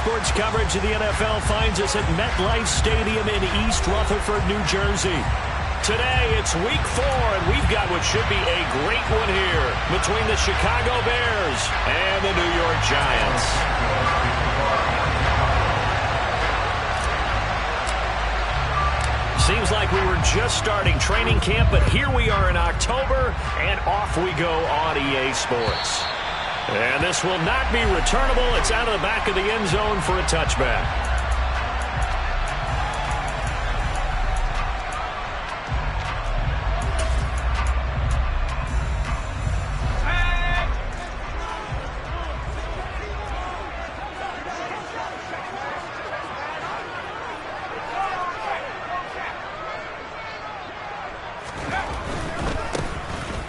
sports coverage of the NFL finds us at MetLife Stadium in East Rutherford, New Jersey. Today, it's week 4, and we've got what should be a great one here between the Chicago Bears and the New York Giants. Seems like we were just starting training camp, but here we are in October, and off we go on EA Sports. And this will not be returnable. It's out of the back of the end zone for a touchback.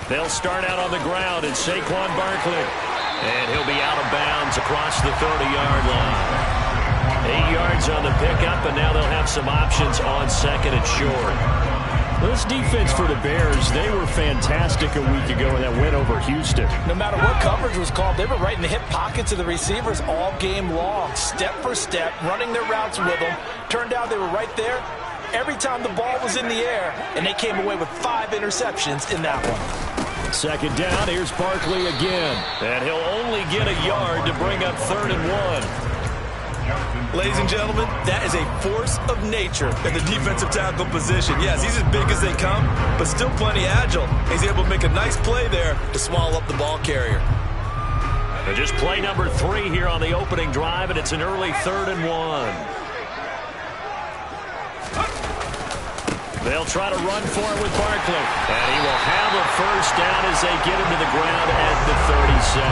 They'll start out on the ground, and Saquon Barkley. And he'll be out of bounds across the 30-yard line. 8 yards on the pickup, and now they'll have some options on second and short. Well, this defense for the Bears, they were fantastic a week ago in that win over Houston. No matter what coverage was called, they were right in the hip pockets of the receivers all game long, step for step, running their routes with them. Turned out they were right there every time the ball was in the air, and they came away with 5 interceptions in that one. Second down, here's Barkley again. And he'll only get a yard to bring up 3rd and 1. Ladies and gentlemen, that is a force of nature in the defensive tackle position. Yes, he's as big as they come, but still plenty agile. He's able to make a nice play there to swallow up the ball carrier. And just play number 3 here on the opening drive, and it's an early 3rd and 1. They'll try to run for it with Barkley. And he will have a first down as they get him to the ground at the 37.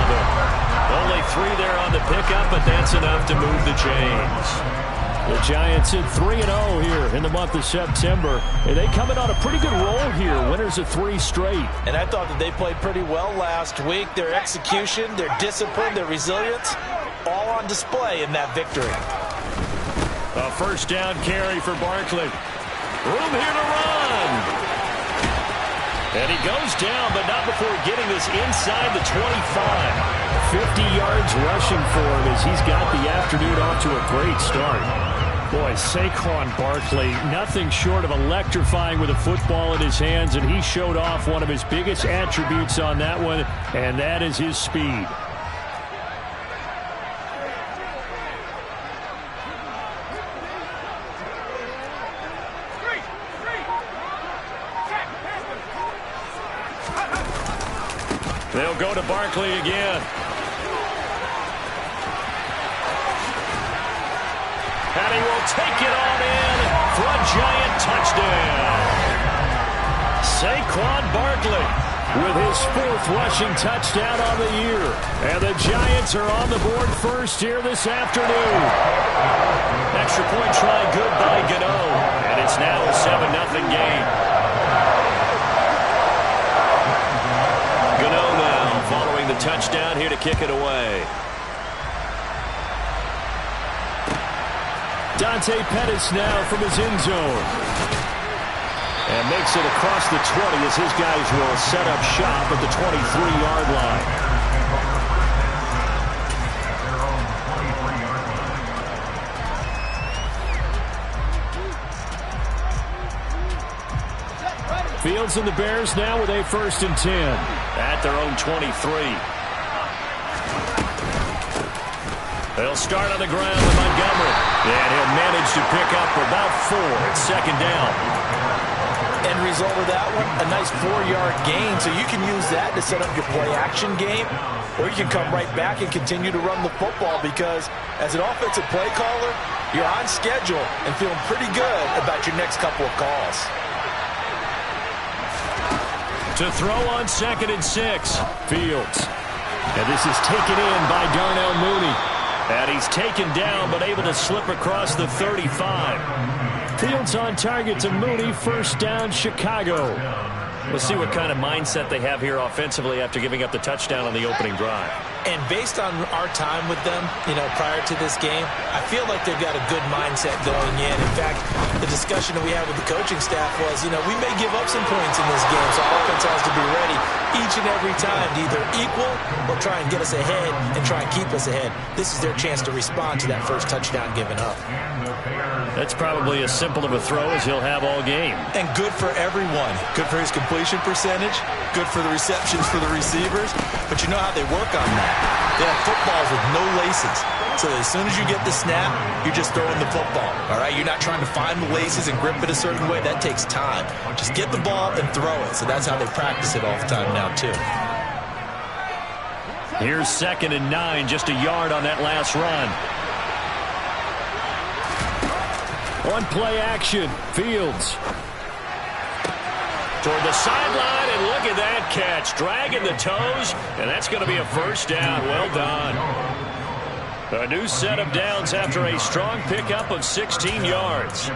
Only 3 there on the pickup, but that's enough to move the chains. The Giants in 3-0 here in the month of September. And they come in on a pretty good roll here. Winners of 3 straight. And I thought that they played pretty well last week. Their execution, their discipline, their resilience, all on display in that victory. A first down carry for Barkley. Room here to run. And he goes down, but not before getting this inside the 25. 50 yards rushing for him as he's got the afternoon off to a great start. Boy, Saquon Barkley, nothing short of electrifying with a football in his hands, and he showed off one of his biggest attributes on that one, and that is his speed. They'll go to Barkley again. And he will take it on in for a Giant touchdown. Saquon Barkley with his 4th rushing touchdown on the year. And the Giants are on the board first here this afternoon. Extra point try good by Gano. And it's now a 7-0 game. Gano now following the touchdown here to kick it away. Dante Pettis now from his end zone. And makes it across the 20 as his guys will set up shop at the 23-yard line. Fields and the Bears now with a 1st and 10. At their own 23. They'll start on the ground with Montgomery. And he'll manage to pick up about 4. It's 2nd down. End result of that one, a nice 4-yard gain. So you can use that to set up your play-action game, or you can come right back and continue to run the football because as an offensive play caller, you're on schedule and feeling pretty good about your next couple of calls. To throw on 2nd and 6. Fields. And this is taken in by Darnell Mooney. And he's taken down but able to slip across the 35. Fields on target to Mooney. 1st down, Chicago. We'll see what kind of mindset they have here offensively after giving up the touchdown on the opening drive. And based on our time with them, prior to this game, I feel like they've got a good mindset going in. In fact, the discussion that we had with the coaching staff was, we may give up some points in this game, so our offense has to be ready each and every time to either equal or try and get us ahead and try and keep us ahead. This is their chance to respond to that first touchdown given up. That's probably as simple of a throw as he'll have all game. And good for everyone. Good for his completion percentage. Good for the receptions for the receivers. But you know how they work on that. They have footballs with no laces. So that as soon as you get the snap, you're just throwing the football. All right? You're not trying to find the laces and grip it a certain way. That takes time. Just get the ball and throw it. So that's how they practice it all the time now, too. Here's 2nd and 9, just a yard on that last run. One play action. Fields. Toward the sideline, and look at that catch. Dragging the toes, and that's going to be a first down. Well done. A new set of downs after a strong pickup of 16 yards.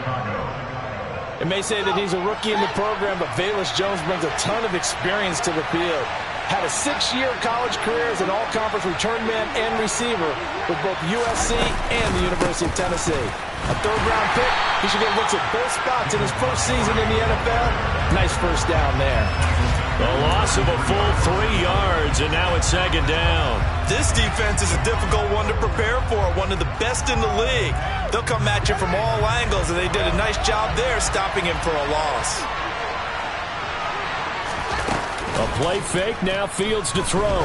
It may say that he's a rookie in the program, but Velus Jones brings a ton of experience to the field. Had a 6-year college career as an all-conference return man and receiver with both USC and the University of Tennessee. A 3rd-round pick. He should get looks at both spots in his first season in the NFL. Nice first down there. A loss of a full 3 yards, and now it's 2nd down. This defense is a difficult one to prepare for, one of the best in the league. They'll come at you from all angles, and they did a nice job there stopping him for a loss. A play fake, now Fields to throw.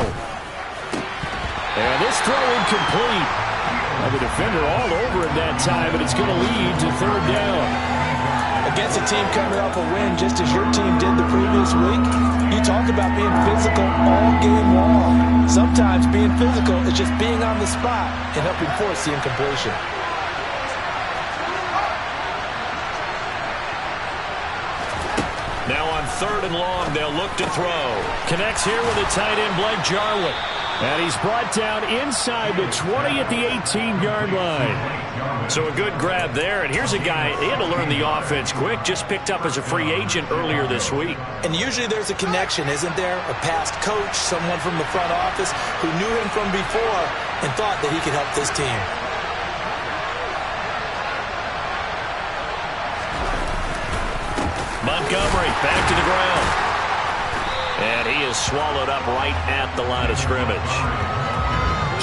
And this throw incomplete. The defender all over it that time, and it's going to lead to 3rd down. Against a team coming off a win just as your team did the previous week, you talk about being physical all game long. Sometimes being physical is just being on the spot and helping force the incompletion. Now on 3rd and long, they'll look to throw. Connects here with a tight end, Blake Jarwin. And he's brought down inside the 20 at the 18-yard line. So a good grab there. And here's a guy, he had to learn the offense quick, just picked up as a free agent earlier this week. And usually there's a connection, isn't there? A past coach, someone from the front office who knew him from before and thought that he could help this team. Montgomery back to the ground. And he is swallowed up right at the line of scrimmage.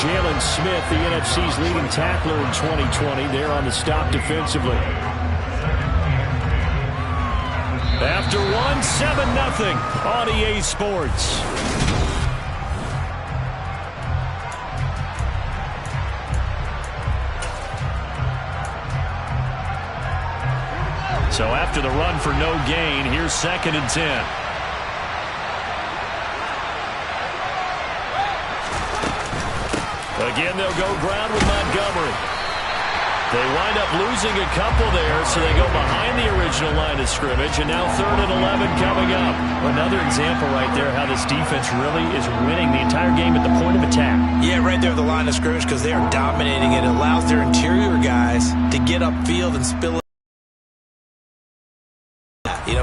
Jalen Smith, the NFC's leading tackler in 2020, there on the stop defensively. After one, 7-0 on EA Sports. So after the run for no gain, here's 2nd and 10. Again, they'll go ground with Montgomery. They wind up losing a couple there, so they go behind the original line of scrimmage, and now 3rd and 11 coming up. Another example right there how this defense really is winning the entire game at the point of attack. Yeah, right there at the line of scrimmage because they are dominating it. It allows their interior guys to get upfield and spill it.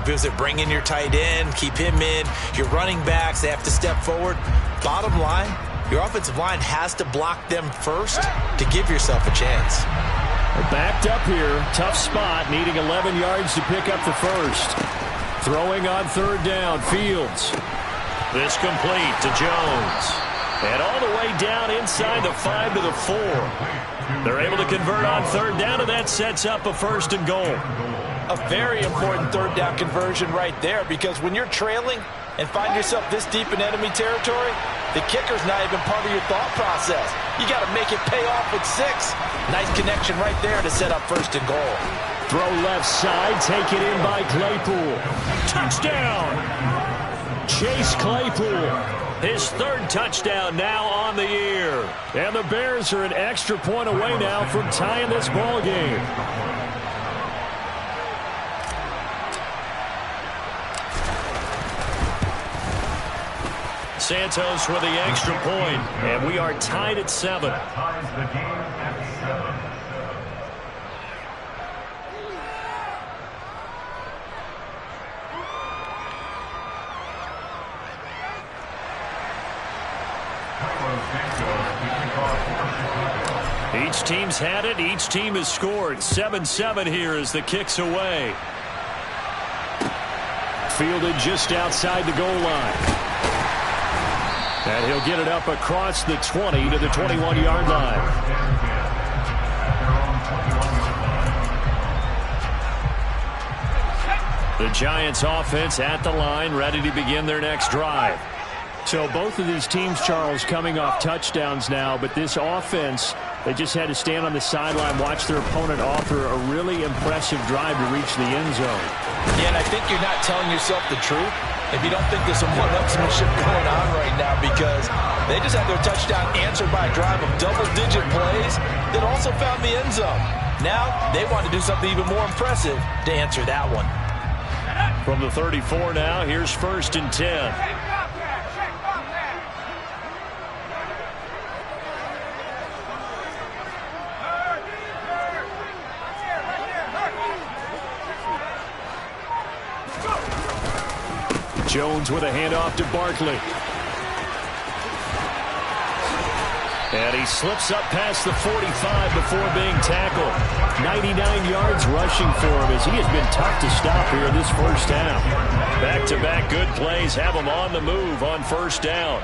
Because they bring in your tight end, keep him in. Your running backs, they have to step forward. Bottom line, your offensive line has to block them first to give yourself a chance. They're backed up here. Tough spot, needing 11 yards to pick up the first. Throwing on 3rd down, Fields. This complete to Jones. And all the way down inside the 5 to the 4. They're able to convert on 3rd down, and that sets up a 1st and goal. A very important 3rd down conversion right there, because when you're trailing and find yourself this deep in enemy territory, the kicker's not even part of your thought process. You got to make it pay off with 6. Nice connection right there to set up 1st and goal. Throw left side, taken in by Claypool. Touchdown! Chase Claypool. His 3rd touchdown now on the year. And the Bears are an extra point away now from tying this ball game. Santos with the extra point, and we are tied at 7. Each team's had it. Each team has scored. 7-7 here as the kick's away. Fielded just outside the goal line. And he'll get it up across the 20 to the 21-yard line. The Giants offense at the line, ready to begin their next drive. So both of these teams, Charles, coming off touchdowns now, but this offense, they just had to stand on the sideline, watch their opponent offer a really impressive drive to reach the end zone. Yeah, and I think you're not telling yourself the truth if you don't think there's some one-upsmanship going on right now, because they just had their touchdown answered by a drive of double-digit plays that also found the end zone. Now they want to do something even more impressive to answer that one. From the 34 now, here's 1st and 10. Jones with a handoff to Barkley. And he slips up past the 45 before being tackled. 99 yards rushing for him as he has been tough to stop here this first half. Back-to-back good plays have him on the move on 1st down.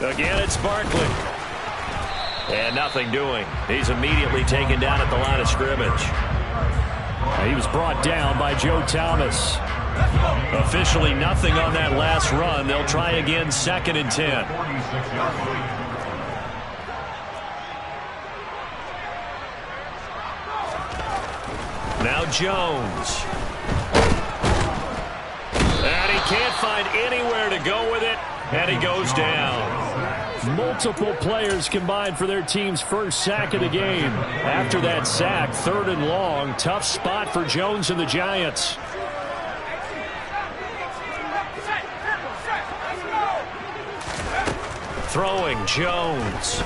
Again, it's Barkley. And nothing doing. He's immediately taken down at the line of scrimmage. He was brought down by Joe Thomas. Officially nothing on that last run. They'll try again 2nd and 10. Now Jones. And he can't find anywhere to go with it. And he goes down. Multiple players combined for their team's first sack of the game. After that sack, 3rd and long. Tough spot for Jones and the Giants. Throwing Jones.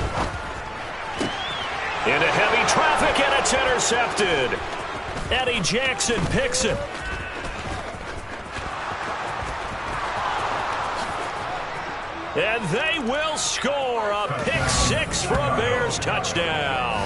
Into heavy traffic, and it's intercepted. Eddie Jackson picks it. And they will score a pick-6 for a Bears touchdown.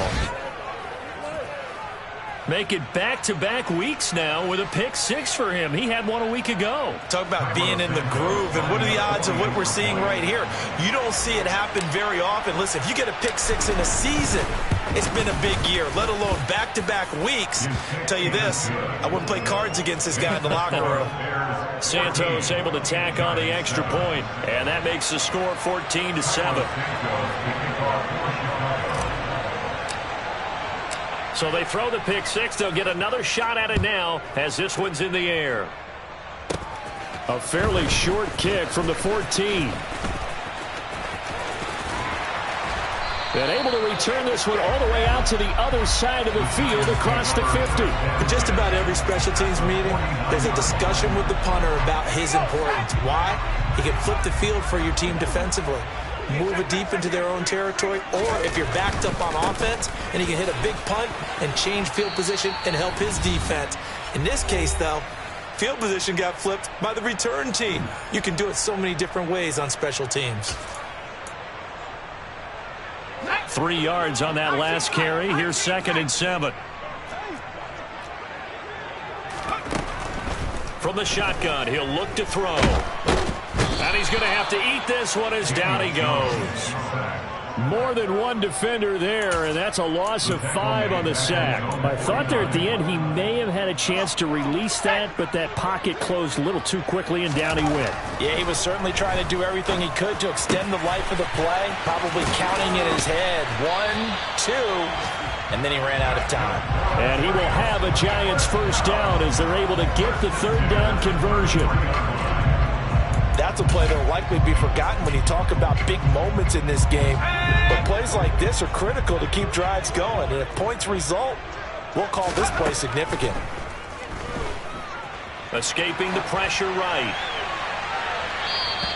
Make it back-to-back weeks now with a pick-6 for him. He had one a week ago. Talk about being in the groove, and what are the odds of what we're seeing right here? You don't see it happen very often. Listen, if you get a pick-6 in a season, it's been a big year, let alone back-to-back weeks. I'll tell you this, I wouldn't play cards against this guy in the locker room. Santos able to tack on the extra point, and that makes the score 14-7. So they throw the pick-6. They'll get another shot at it now as this one's in the air. A fairly short kick from the 14. And able to return this one all the way out to the other side of the field across the 50. In just about every special teams meeting, there's a discussion with the punter about his importance. Why? He can flip the field for your team defensively, move it deep into their own territory, or if you're backed up on offense, and he can hit a big punt and change field position and help his defense. In this case, though, field position got flipped by the return team. You can do it so many different ways on special teams. 3 yards on that last carry. Here's 2nd and 7. From the shotgun, he'll look to throw. And he's going to have to eat this one as down he goes. More than one defender there, and that's a loss of 5 on the sack. I thought there at the end he may have had a chance to release that, but that pocket closed a little too quickly, and down he went. Yeah, he was certainly trying to do everything he could to extend the life of the play, probably counting in his head 1, 2, and then he ran out of time. And he will have a Giants first down as they're able to get the 3rd down conversion. That's a play that will likely be forgotten when you talk about big moments in this game. But plays like this are critical to keep drives going. And if points result, we'll call this play significant. Escaping the pressure right.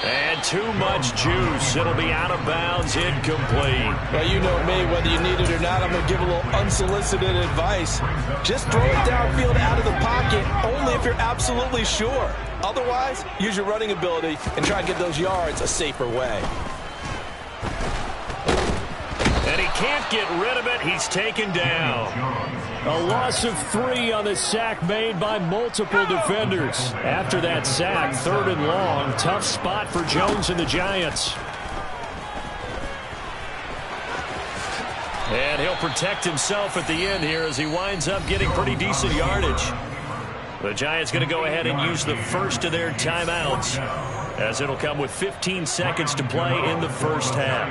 And too much juice. It'll be out of bounds, incomplete. Well, you know me, whether you need it or not, I'm going to give a little unsolicited advice. Just throw it downfield out of the pocket, only if you're absolutely sure. Otherwise, use your running ability and try and get those yards a safer way. And he can't get rid of it. He's taken down. A loss of 3 on the sack made by multiple defenders. After that sack, 3rd and long. Tough spot for Jones and the Giants. And he'll protect himself at the end here as he winds up getting pretty decent yardage. The Giants going to go ahead and use the first of their timeouts, as it'll come with 15 seconds to play in the first half.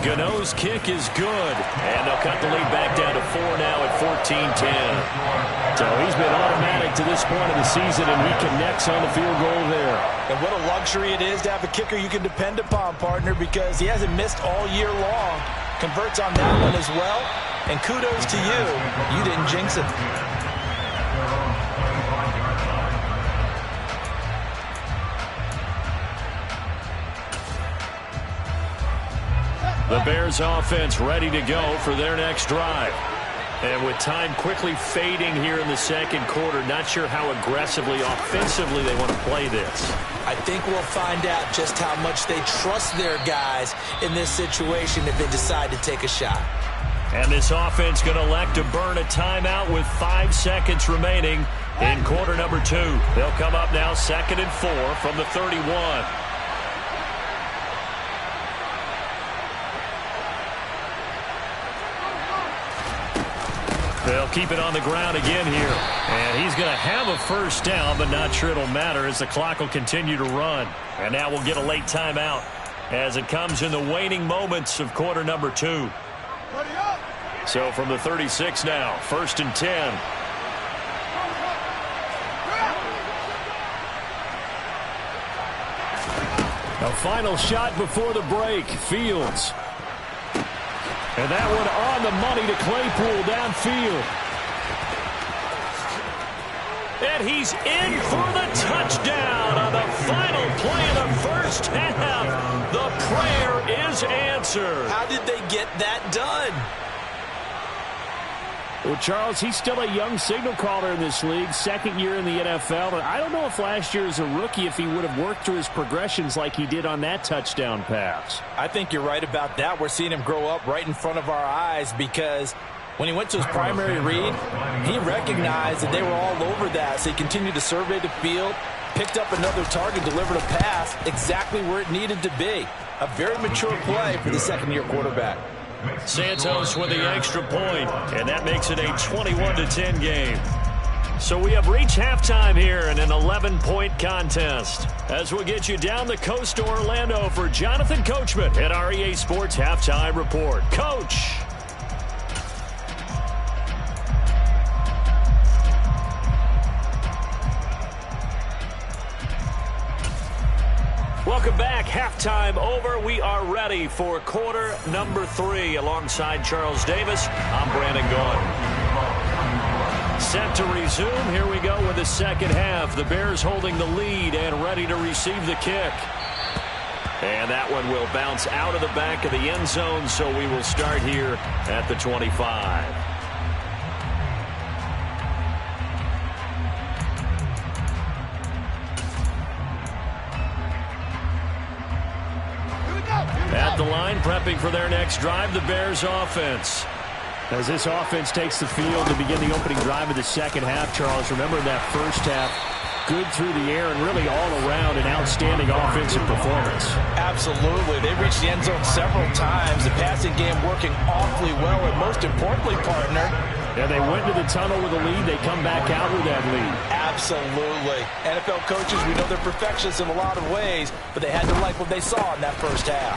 Gano's kick is good, and they'll cut the lead back down to 4 now at 14-10. So he's been automatic to this point of the season, and he connects on the field goal there. And what a luxury it is to have a kicker you can depend upon, partner, because he hasn't missed all year long. Converts on that one as well, and kudos to you. You didn't jinx it. The Bears offense ready to go for their next drive. And with time quickly fading here in the second quarter, not sure how aggressively, offensively they want to play this. I think we'll find out just how much they trust their guys in this situation if they decide to take a shot. And this offense going to elect to burn a timeout with 5 seconds remaining in quarter number 2. They'll come up now 2nd and 4 from the 31. They'll keep it on the ground again here. And he's going to have a first down, but not sure it'll matter as the clock will continue to run. And now we'll get a late timeout as it comes in the waning moments of quarter number 2. So from the 36 now, 1st and 10. A final shot before the break. Fields. And that one on the money to Claypool downfield. And he's in for the touchdown on the final play of the first half. The prayer is answered. How did they get that done? Well, Charles, he's still a young signal caller in this league, 2nd year in the NFL. But I don't know if last year as a rookie, if he would have worked through his progressions like he did on that touchdown pass. I think you're right about that. We're seeing him grow up right in front of our eyes because when he went to his primary read, he recognized that they were all over that. So he continued to survey the field, picked up another target, delivered a pass exactly where it needed to be. A very mature play for the 2nd-year quarterback. Santos with the extra point, and that makes it a 21-10 game. So we have reached halftime here in an 11-point contest. As we'll get you down the coast to Orlando for Jonathan Coachman at our EA Sports Halftime Report. Coach! Welcome back. Halftime over. We are ready for quarter number 3. Alongside Charles Davis, I'm Brandon Gaudin. Set to resume. Here we go with the second half. The Bears holding the lead and ready to receive the kick. And that one will bounce out of the back of the end zone, so we will start here at the 25. At the line, prepping for their next drive, the Bears offense. As this offense takes the field to begin the opening drive of the second half, Charles, remember that first half, good through the air and really all around an outstanding offensive performance. Absolutely. They reached the end zone several times. The passing game working awfully well, and most importantly, partner, yeah, they went to the tunnel with a lead. They come back out with that lead. Absolutely. NFL coaches, we know they're perfectionists in a lot of ways, but they had to like what they saw in that first half.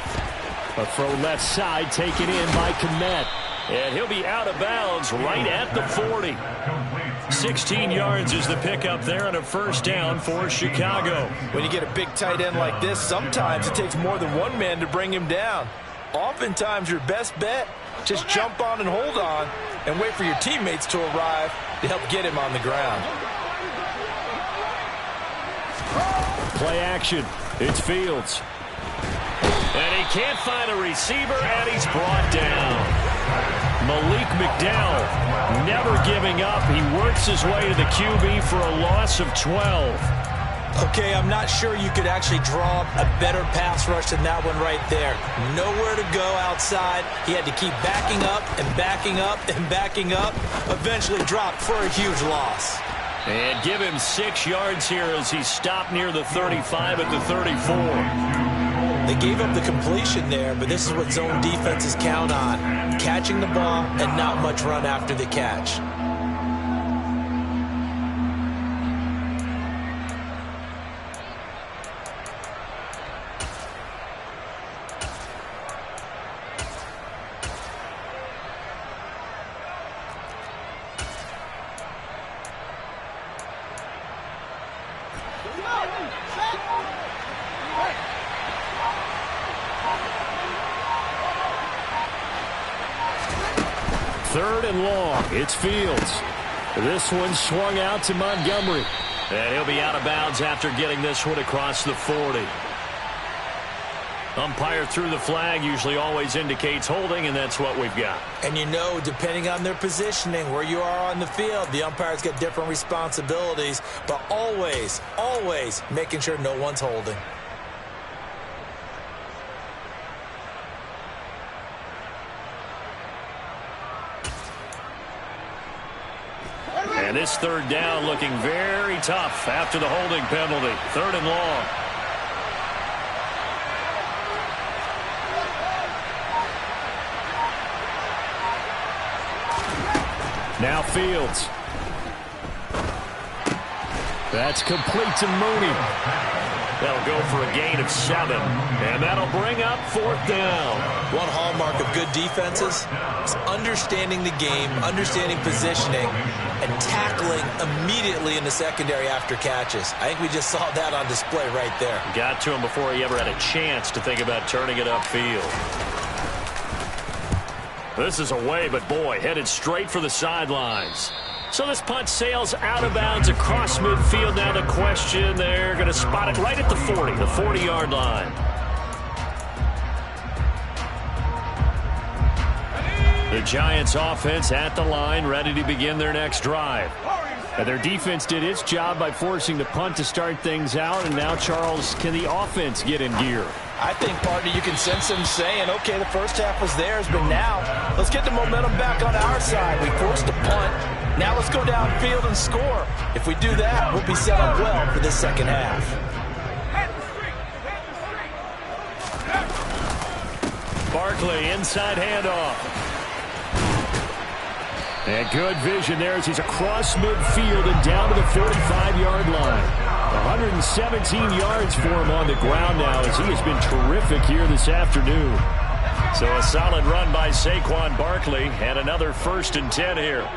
A throw left side taken in by Kmet. And he'll be out of bounds right at the 40. 16 yards is the pickup there and a first down for Chicago. When you get a big tight end like this, sometimes it takes more than one man to bring him down. Oftentimes your best bet, just jump on and hold on and wait for your teammates to arrive to help get him on the ground. Play action. It's Fields. And he can't find a receiver, and he's brought down. Malik McDowell never giving up. He works his way to the QB for a loss of 12. Okay, I'm not sure you could actually draw a better pass rush than that one right there. Nowhere to go outside. He had to keep backing up and backing up and backing up. Eventually dropped for a huge loss. And give him 6 yards here as he stopped near the 35 at the 34. They gave up the completion there, but this is what zone defenses count on. Catching the ball and not much run after the catch. Third and long. It's Fields. This one swung out to Montgomery. And he'll be out of bounds after getting this one across the 40. Umpire threw the flag, usually always indicates holding, and that's what we've got. And you know, depending on their positioning, where you are on the field, the umpires get different responsibilities, but always, always making sure no one's holding. And this third down looking very tough after the holding penalty. Third and long. Now Fields. That's complete to Mooney. That'll go for a gain of 7. And that'll bring up 4th down. One hallmark of good defenses is understanding the game, understanding positioning, and tackling immediately in the secondary after catches. I think we just saw that on display right there. Got to him before he ever had a chance to think about turning it upfield. This is away, but boy, headed straight for the sidelines. So this punt sails out of bounds across midfield. Now the question, they're going to spot it right at the 40, the 40-yard line. The Giants offense at the line, ready to begin their next drive. And their defense did its job by forcing the punt to start things out. And now, Charles, can the offense get in gear? I think, partner, you can sense them saying, okay, the first half was theirs, but now let's get the momentum back on our side. We forced a punt. Now let's go downfield and score. If we do that, we'll be set up well for this second half. Barkley, inside handoff. And good vision there as he's across midfield and down to the 45-yard line. 117 yards for him on the ground now as he has been terrific here this afternoon. So a solid run by Saquon Barkley and another 1st and 10 here.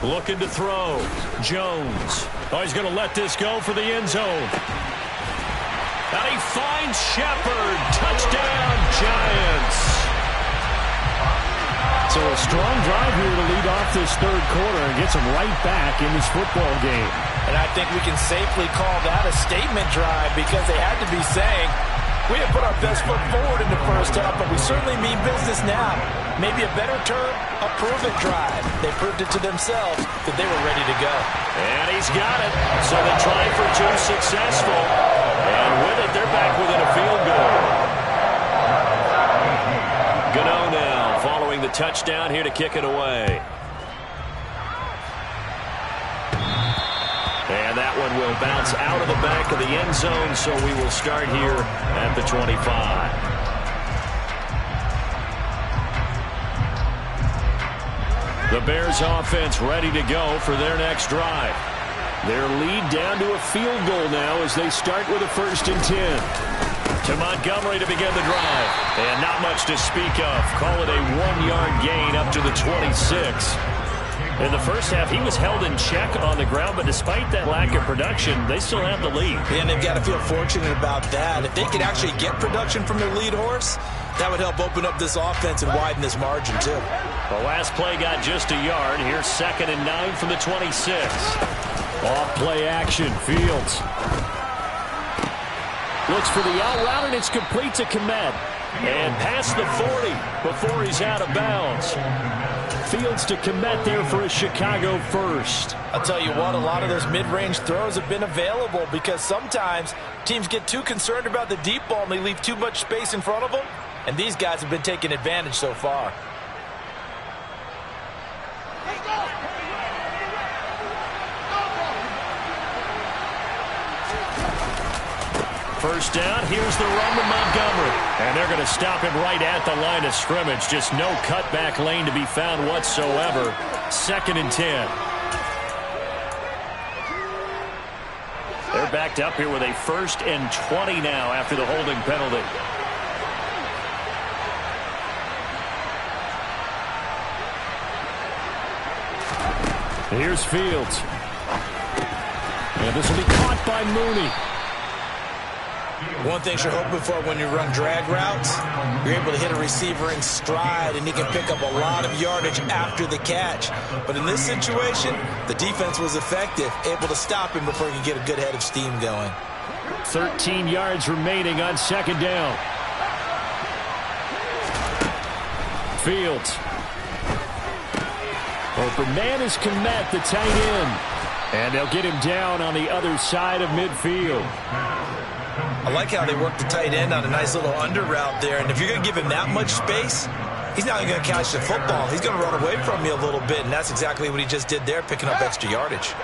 Looking to throw. Jones. Oh, he's going to let this go for the end zone. And he finds Shepard. Touchdown, Giants. So a strong drive here to lead off this third quarter and gets them right back in this football game. And I think we can safely call that a statement drive because they had to be saying, we have put our best foot forward in the first half, but we certainly mean business now. Maybe a better term, a prove-it drive. They proved it to themselves that they were ready to go. And he's got it. So the try for 2 successful. And with it, they're back within a field goal. Gano now following the touchdown here to kick it away. And that one will bounce out of the back of the end zone, so we will start here at the 25. The Bears offense ready to go for their next drive. Their lead down to a field goal now as they start with a 1st and 10. To Montgomery to begin the drive. And not much to speak of. Call it a 1-yard gain up to the 26. In the first half, he was held in check on the ground, but despite that lack of production, they still have the lead. And they've got to feel fortunate about that. If they could actually get production from their lead horse, That would help open up this offense and widen this margin, too. The last play got just a yard. Here's 2nd and 9 from the 26. Off play action. Fields looks for the out route, and it's complete to Kmet. And past the 40 before he's out of bounds. Fields to Kmet there for a Chicago first. I'll tell you what, a lot of those mid-range throws have been available because sometimes teams get too concerned about the deep ball and they leave too much space in front of them. And these guys have been taking advantage so far. First down, here's the run to Montgomery. And they're going to stop him right at the line of scrimmage. Just no cutback lane to be found whatsoever. 2nd and 10. They're backed up here with a 1st and 20 now after the holding penalty. Here's Fields. And this will be caught by Mooney. One thing you're hoping for when you run drag routes, you're able to hit a receiver in stride, and he can pick up a lot of yardage after the catch. But in this situation, the defense was effective, able to stop him before he could get a good head of steam going. 13 yards remaining on 2nd down. Fields. Open man is Kmet, the tight end. And they'll get him down on the other side of midfield. I like how they work the tight end on a nice little under route there. And if you're going to give him that much space, he's not going to catch the football. He's going to run away from you a little bit, and that's exactly what he just did there, picking up extra yardage.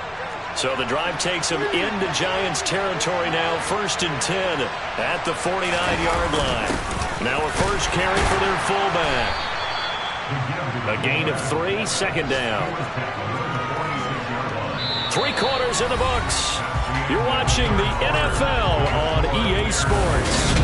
So the drive takes him into Giants territory now, 1st and 10 at the 49-yard line. Now a first carry for their fullback. A gain of 3, 2nd down. 3 quarters in the books. You're watching the NFL on EA Sports.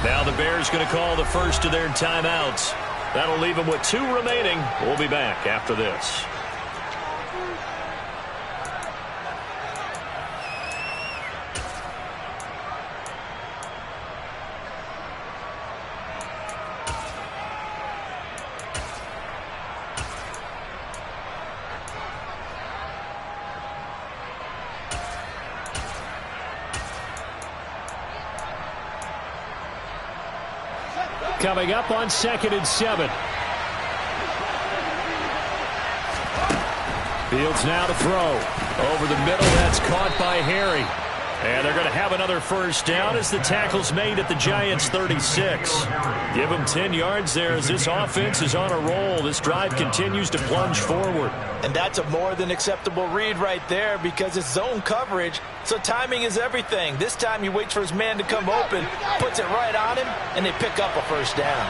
Now the Bears going to call the first of their timeouts. That'll leave them with 2 remaining. We'll be back after this. Coming up on 2nd and 7. Fields now to throw. Over the middle, that's caught by Harry. And they're going to have another first down as the tackle's made at the Giants' 36. Give them 10 yards there as this offense is on a roll. This drive continues to plunge forward. And that's a more than acceptable read right there because it's zone coverage, so timing is everything. This time he waits for his man to come open, puts it right on him, and they pick up a first down.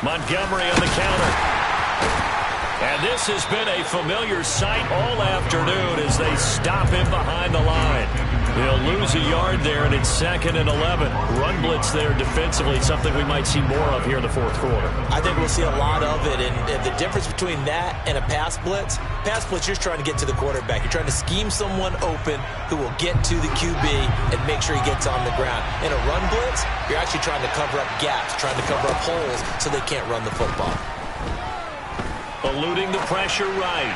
Montgomery on the counter. And this has been a familiar sight all afternoon as they stop him behind the line. They'll lose a yard there, and it's 2nd and 11. Run blitz there defensively, something we might see more of here in the 4th quarter. I think we'll see a lot of it, and the difference between that and a pass blitz, you're trying to get to the quarterback. You're trying to scheme someone open who will get to the QB and make sure he gets on the ground. In a run blitz, you're actually trying to cover up gaps, trying to cover up holes so they can't run the football. Eluding the pressure right.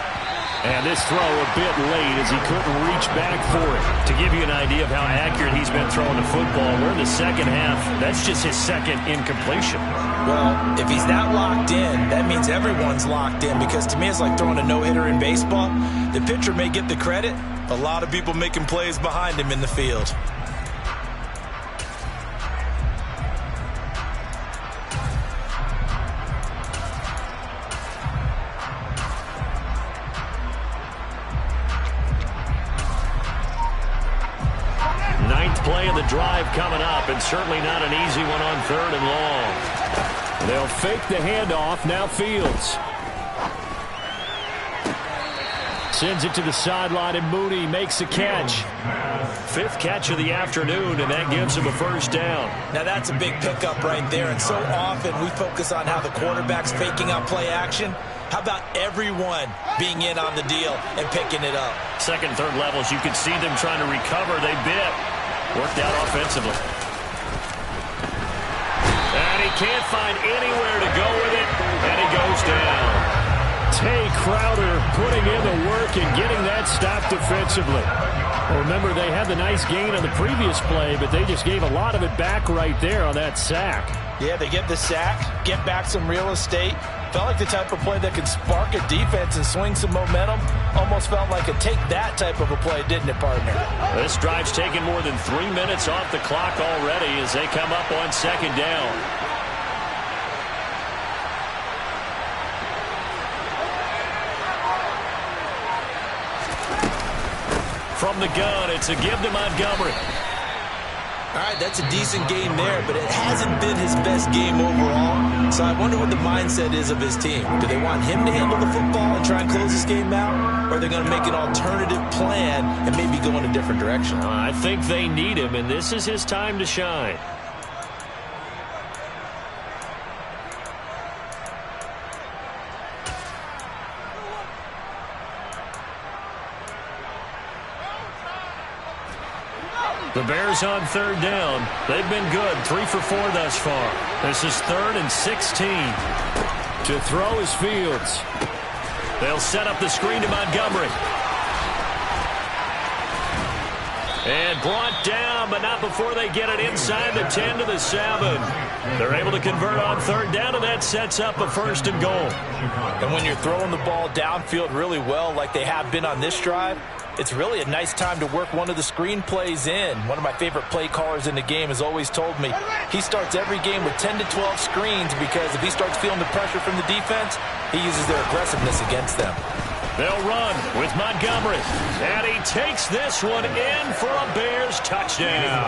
And this throw a bit late as he couldn't reach back for it. To give you an idea of how accurate he's been throwing the football, we're in the second half. That's just his 2nd incompletion. Well, if he's not locked in, that means everyone's locked in, because to me it's like throwing a no-hitter in baseball. The pitcher may get the credit. A lot of people making plays behind him in the field. Play of the drive coming up, and certainly not an easy one on 3rd and long. They'll fake the handoff. Now Fields. Sends it to the sideline, and Mooney makes the catch. Fifth catch of the afternoon, and that gives him a first down. Now that's a big pickup right there, and so often we focus on how the quarterback's faking out play action. How about everyone being in on the deal and picking it up? Second, third levels, you can see them trying to recover. They bit. Worked out offensively. And he can't find anywhere to go with it, and he goes down. Tay Crowder putting in the work and getting that stop defensively. Well, remember, they had the nice gain on the previous play, but they just gave a lot of it back right there on that sack. Yeah, they get the sack, get back some real estate. Felt like the type of play that could spark a defense and swing some momentum. Almost felt like a take that type of a play, didn't it, partner? This drive's taken more than 3 minutes off the clock already as they come up on second down. From the gun, it's a give to Montgomery. All right, that's a decent game there, but it hasn't been his best game overall. So I wonder what the mindset is of his team. Do they want him to handle the football and try and close this game out? Or are they going to make an alternative plan and maybe go in a different direction? I think they need him, and this is his time to shine. The Bears on third down. They've been good. 3 for 4 thus far. This is 3rd and 16. To throw is Fields. They'll set up the screen to Montgomery. And brought down, but not before they get it inside the 10 to the 7. They're able to convert on third down, and that sets up a 1st and goal. And when you're throwing the ball downfield really well like they have been on this drive, it's really a nice time to work one of the screen plays in. One of my favorite play callers in the game has always told me he starts every game with 10 to 12 screens because if he starts feeling the pressure from the defense, he uses their aggressiveness against them. They'll run with Montgomery. And he takes this one in for a Bears touchdown.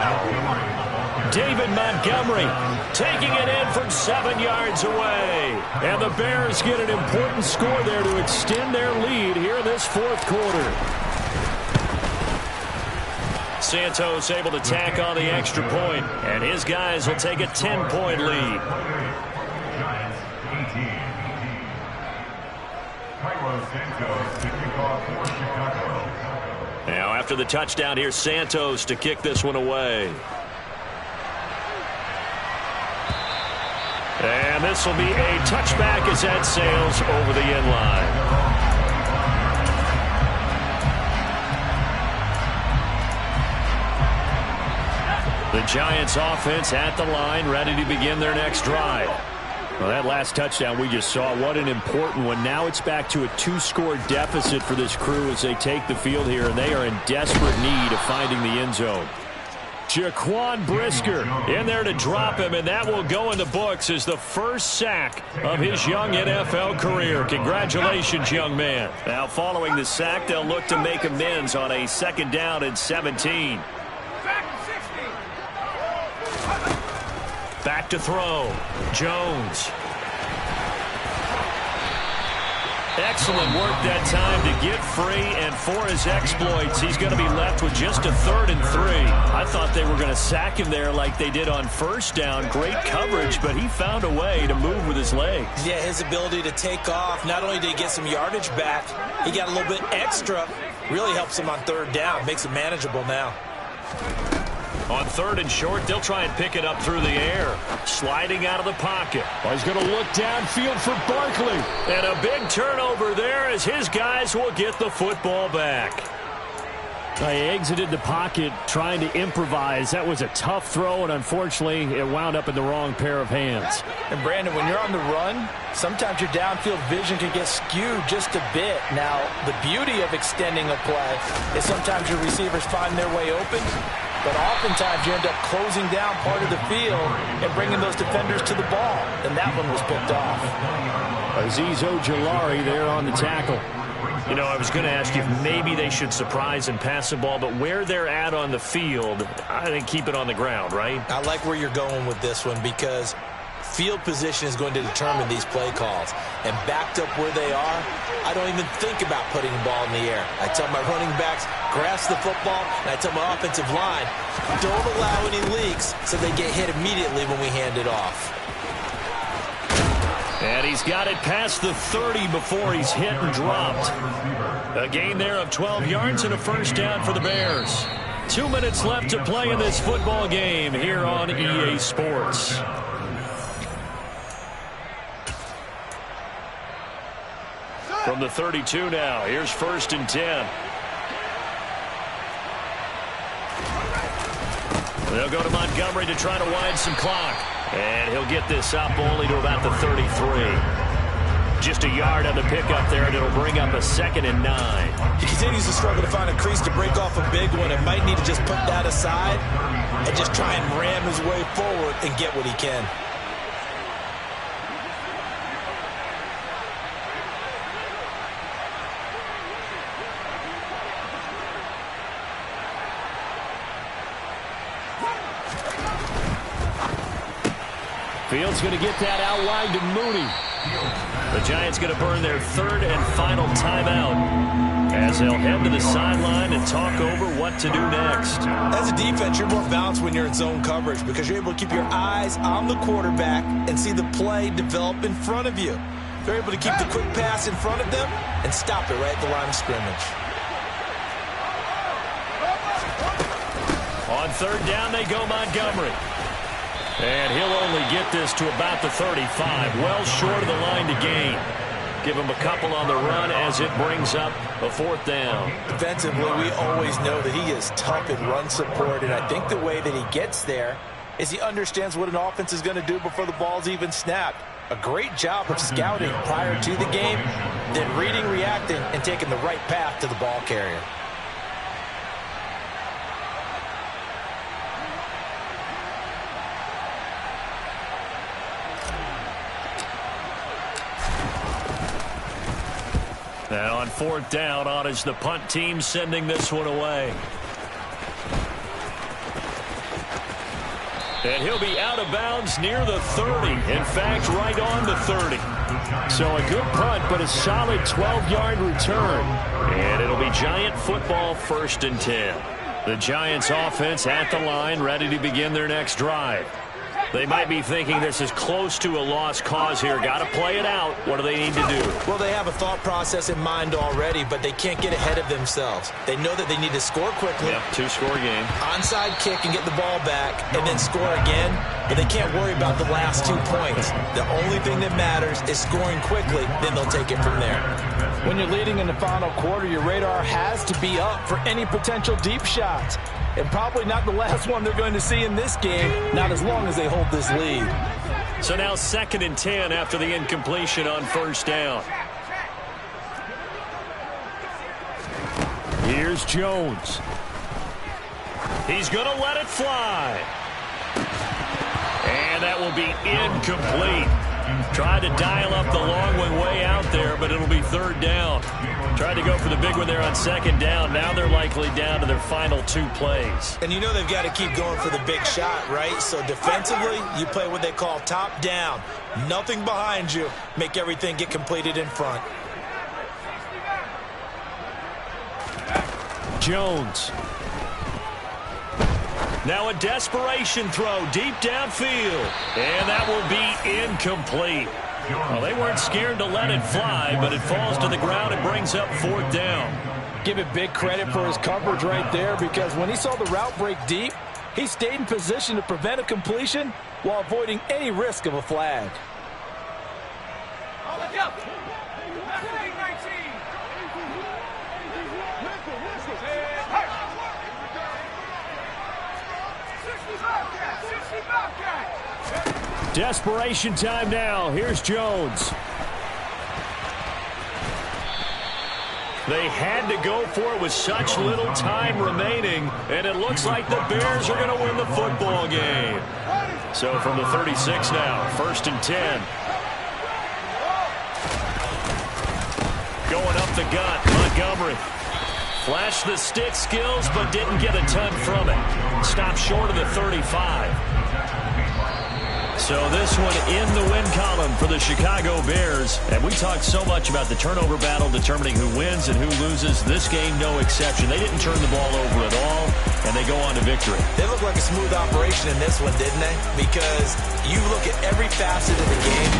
David Montgomery taking it in from 7 yards away. And the Bears get an important score there to extend their lead here in this 4th quarter. Santos able to tack on the extra point, and his guys will take a 10-point lead. Now after the touchdown, here's Santos to kick this one away. And this will be a touchback as that sails over the end line. The Giants offense at the line, ready to begin their next drive. Well, that last touchdown we just saw, what an important one. Now it's back to a 2-score deficit for this crew as they take the field here, and they are in desperate need of finding the end zone. Jaquan Brisker in there to drop him, and that will go in the books as the first sack of his young NFL career. Congratulations, young man. Now, following the sack, they'll look to make amends on a 2nd down and 17. Back to throw. Jones. Excellent work that time to get free, and for his exploits, he's going to be left with just a 3rd and 3. I thought they were going to sack him there like they did on 1st down. Great coverage, but he found a way to move with his legs. Yeah, his ability to take off, not only did he get some yardage back, he got a little bit extra. Really helps him on 3rd down, makes it manageable now. On 3rd and short, they'll try and pick it up through the air. Sliding out of the pocket. Oh, he's going to look downfield for Barkley. And a big turnover there as his guys will get the football back. He exited the pocket trying to improvise. That was a tough throw, and unfortunately, it wound up in the wrong pair of hands. And, Brandon, when you're on the run, sometimes your downfield vision can get skewed just a bit. Now, the beauty of extending a play is sometimes your receivers find their way open, but oftentimes you end up closing down part of the field and bringing those defenders to the ball, and that one was picked off. Azeez Ojulari there on the tackle. You know, I was going to ask you if maybe they should surprise and pass the ball, but where they're at on the field, I think keep it on the ground, right? I like where you're going with this one because field position is going to determine these play calls. And backed up where they are, I don't even think about putting the ball in the air. I tell my running backs, grasp the football, and I tell my offensive line, don't allow any leaks so they get hit immediately when we hand it off. And he's got it past the 30 before he's hit and dropped. A gain there of 12 yards and a first down for the Bears. 2 minutes left to play in this football game here on EA Sports. From the 32 now, here's 1st and 10. They'll go to Montgomery to try to wind some clock. And he'll get this up only to about the 33. Just a yard on the pickup there, and it'll bring up a 2nd and 9. He continues to struggle to find a crease to break off a big one and might need to just put that aside and just try and ram his way forward and get what he can. Fields going to get that outlined to Mooney. The Giants going to burn their 3rd and final timeout as they'll head to the sideline and talk over what to do next. As a defense, you're more balanced when you're in zone coverage because you're able to keep your eyes on the quarterback and see the play develop in front of you. They're able to keep the quick pass in front of them and stop it right at the line of scrimmage. On 3rd down, they go Montgomery. And he'll only get this to about the 35, well short of the line to gain. Give him a couple on the run as it brings up a 4th down. Defensively, we always know that he is tough in run support, and I think the way that he gets there is he understands what an offense is going to do before the ball's even snapped. A great job of scouting prior to the game, then reading, reacting, and taking the right path to the ball carrier. And on 4th down, on is the punt team sending this one away. And he'll be out of bounds near the 30. In fact, right on the 30. So a good punt, but a solid 12-yard return. And it'll be Giant football 1st and 10. The Giants offense at the line, ready to begin their next drive. They might be thinking this is close to a lost cause here. Got to play it out. What do they need to do? Well, they have a thought process in mind already, but they can't get ahead of themselves. They know that they need to score quickly. Yep, 2-score game. Onside kick and get the ball back and then score again, but they can't worry about the last 2 points. The only thing that matters is scoring quickly, then they'll take it from there. When you're leading in the final quarter, your radar has to be up for any potential deep shots. And probably not the last one they're going to see in this game, not as long as they hold this lead. So now 2nd and 10 after the incompletion on 1st down. Here's Jones. He's going to let it fly. And that will be incomplete. Tried to dial up the long one way out there, but it'll be 3rd down. Tried to go for the big one there on 2nd down. Now they're likely down to their final 2 plays. And you know they've got to keep going for the big shot, right? So defensively, you play what they call top down. Nothing behind you. Make everything get completed in front. Jones. Now a desperation throw deep downfield. And that will be incomplete. Well, they weren't scared to let it fly, but it falls to the ground and brings up 4th down. Give it big credit for his coverage right there, because when he saw the route break deep, he stayed in position to prevent a completion while avoiding any risk of a flag. Desperation time now. Here's Jones. They had to go for it with such little time remaining, and it looks like the Bears are going to win the football game. So from the 36 now, 1st and 10. Going up the gut, Montgomery. Flashed the stick skills, but didn't get a ton from it. Stopped short of the 35. So this one in the win column for the Chicago Bears. And we talked so much about the turnover battle determining who wins and who loses. This game, no exception. They didn't turn the ball over at all, and they go on to victory. They look like a smooth operation in this one, didn't they? Because you look at every facet of the game,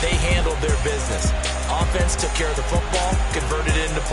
they handled their business. Offense took care of the football, converted it into points.